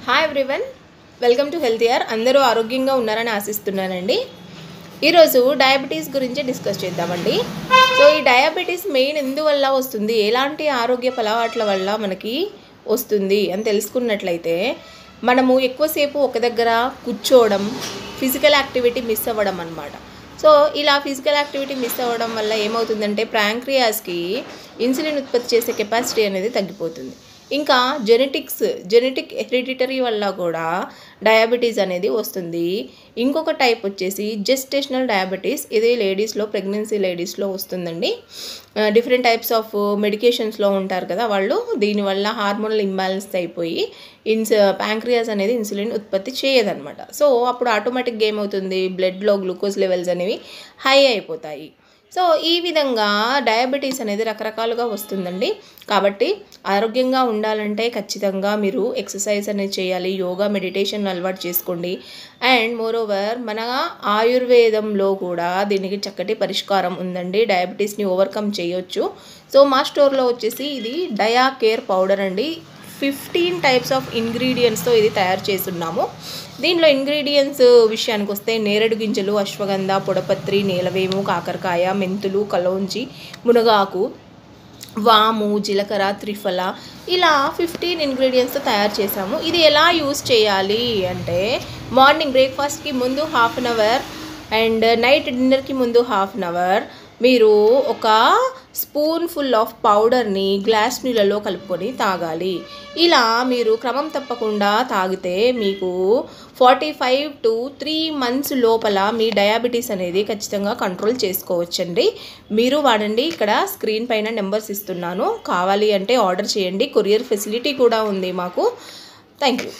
Hi everyone, welcome to health year. అందరూ ఆరోగ్యంగా ఉన్నారని ఆశిస్తున్నానండి. ఈరోజు డయాబెటీస్ గురించి డిస్కస్ చేద్దామండి. సో ఈ డయాబెటీస్ మెయిన్ ఎందువల్ల వస్తుంది, ఎలాంటి ఆరోగ్య అలవాట్ల వల్ల మనకి వస్తుంది అని తెలుసుకున్నట్లయితే, మనము ఎక్కువసేపు ఒక దగ్గర కూర్చోవడం, ఫిజికల్ యాక్టివిటీ మిస్ అవ్వడం అన్నమాట. సో ఇలా ఫిజికల్ యాక్టివిటీ మిస్ అవ్వడం వల్ల ఏమవుతుందంటే ప్యాంక్రియాస్కి ఇన్సులిన్ ఉత్పత్తి చేసే కెపాసిటీ అనేది తగ్గిపోతుంది. ఇంకా జెనెటిక్ హెరిడిటరీ వల్ల కూడా డయాబెటీస్ అనేది వస్తుంది. ఇంకొక టైప్ వచ్చేసి జెస్టేషనల్ డయాబెటీస్. ఇది లేడీస్లో, ప్రెగ్నెన్సీ లేడీస్లో వస్తుందండి. డిఫరెంట్ టైప్స్ ఆఫ్ మెడికేషన్స్లో ఉంటారు కదా వాళ్ళు, దీనివల్ల హార్మోనల్ ఇంబ్యాలెన్స్ అయిపోయి ప్యాంక్రియాస్ అనేది ఇన్సులిన్ ఉత్పత్తి చేయదన్నమాట. సో అప్పుడు ఆటోమేటిక్గా ఏమవుతుంది, బ్లడ్లో గ్లూకోజ్ లెవెల్స్ అనేవి హై అయిపోతాయి. సో ఈ విధంగా డయాబెటీస్ అనేది రకరకాలుగా వస్తుందండి. కాబట్టి ఆరోగ్యంగా ఉండాలంటే ఖచ్చితంగా మీరు ఎక్సర్సైజ్ అనేది చేయాలి, యోగా, మెడిటేషన్ అలవాటు చేసుకోండి. అండ్ మోరోవర్ మన ఆయుర్వేదంలో కూడా దీనికి చక్కటి పరిష్కారం ఉందండి. డయాబెటీస్ని ఓవర్కమ్ చేయొచ్చు. సో మా స్టోర్లో వచ్చేసి ఇది డయా కేర్ పౌడర్ అండి. 15 టైప్స్ ఆఫ్ ఇంగ్రీడియంట్స్తో ఇది తయారు చేస్తున్నాము. దీనిలో ఇంగ్రీడియంట్స్ విషయానికి వస్తే నేరేడు గింజలు, అశ్వగంధ, పొడపత్రి, నీలవేము, కాకరకాయ, మెంతులు, కలౌంజి, మునగాకు, వాము, జీలకర్ర, త్రిఫల, ఇలా 15 ఇంగ్రీడియంట్స్తో తయారు చేసాము. ఇది ఎలా యూస్ చేయాలి అంటే, మార్నింగ్ బ్రేక్ఫాస్ట్కి ముందు 1/2 అవర్ అండ్ నైట్ డిన్నర్కి ముందు 1/2 అవర్ మీరు ఒక స్పూన్ ఫుల్ ఆఫ్ పౌడర్ని గ్లాస్ నీళ్ళలో కలుపుకొని తాగాలి. ఇలా మీరు క్రమం తప్పకుండా తాగితే మీకు 45 to 3 months లోపల మీ డయాబెటీస్ అనేది ఖచ్చితంగా కంట్రోల్ చేసుకోవచ్చండి. మీరు వాడండి. ఇక్కడ స్క్రీన్ పైన నెంబర్స్ ఇస్తున్నాను, కావాలి అంటే ఆర్డర్ చేయండి. కొరియర్ ఫెసిలిటీ కూడా ఉంది మాకు. Thank you.